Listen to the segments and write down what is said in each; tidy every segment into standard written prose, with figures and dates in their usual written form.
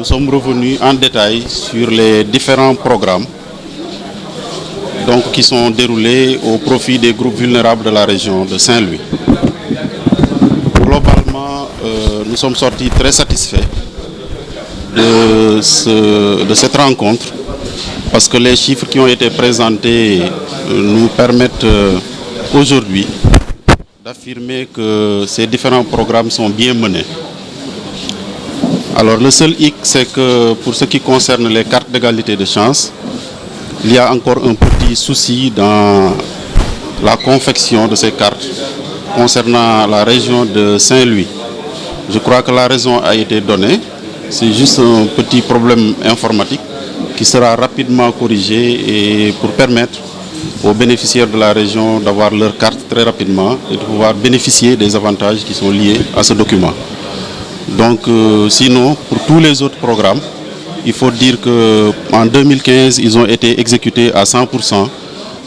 nous sommes revenus en détail sur les différents programmes qui sont déroulés au profit des groupes vulnérables de la région de Saint-Louis. Globalement, nous sommes sortis très satisfaits de cette rencontre parce que les chiffres qui ont été présentés nous permettent aujourd'hui d'affirmer que ces différents programmes sont bien menés. Alors le seul hic, c'est que pour ce qui concerne les cartes d'égalité de chance, il y a encore un petit souci dans la confection de ces cartes concernant la région de Saint-Louis. Je crois que la raison a été donnée. C'est juste un petit problème informatique qui sera rapidement corrigé et pour permettre aux bénéficiaires de la région d'avoir leur carte très rapidement et de pouvoir bénéficier des avantages qui sont liés à ce document. Donc sinon, pour tous les autres programmes, il faut dire qu'en 2015, ils ont été exécutés à 100%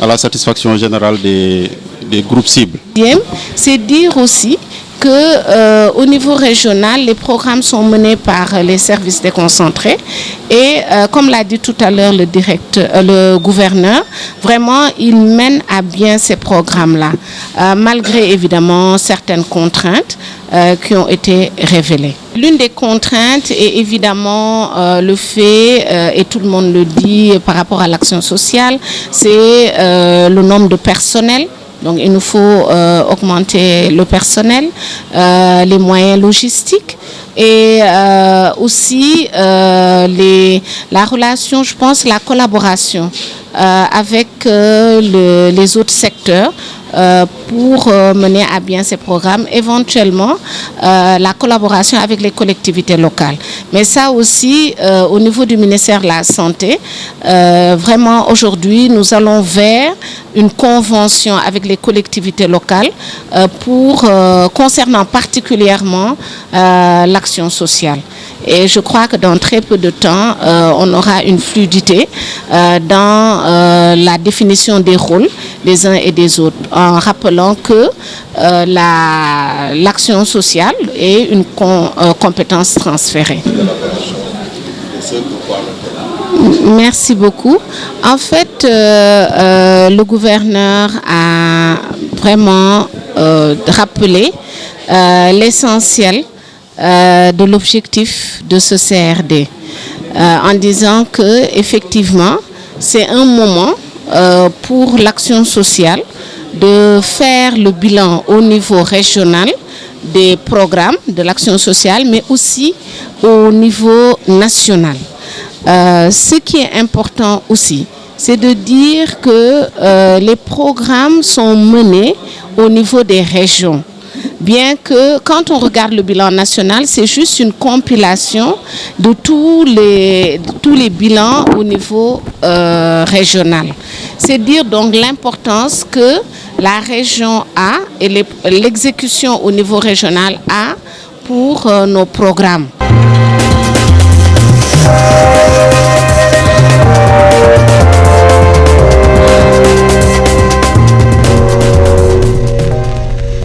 à la satisfaction générale des groupes cibles. C'est dire aussi qu'au niveau régional, les programmes sont menés par les services déconcentrés et comme l'a dit tout à l'heure le gouverneur, vraiment il mène à bien ces programmes-là, malgré évidemment certaines contraintes qui ont été révélées. L'une des contraintes est évidemment le fait, et tout le monde le dit par rapport à l'action sociale, c'est le nombre de personnel. Donc il nous faut augmenter le personnel, les moyens logistiques et aussi la relation, je pense, la collaboration avec les autres secteurs pour mener à bien ces programmes, éventuellement la collaboration avec les collectivités locales. Mais ça aussi, au niveau du ministère de la Santé, vraiment aujourd'hui, nous allons vers une convention avec les collectivités locales concernant particulièrement l'action sociale. Et je crois que dans très peu de temps, on aura une fluidité dans la définition des rôles des uns et des autres, en rappelant que l'action sociale est une compétence transférée. Merci beaucoup. En fait, le gouverneur a vraiment rappelé l'essentiel de l'objectif de ce CRD en disant que effectivement c'est un moment pour l'action sociale de faire le bilan au niveau régional des programmes de l'action sociale mais aussi au niveau national. Ce qui est important aussi, c'est de dire que les programmes sont menés au niveau des régions. Bien que quand on regarde le bilan national, c'est juste une compilation de tous les bilans au niveau régional. C'est dire donc l'importance que la région a et l'exécution au niveau régional a pour nos programmes.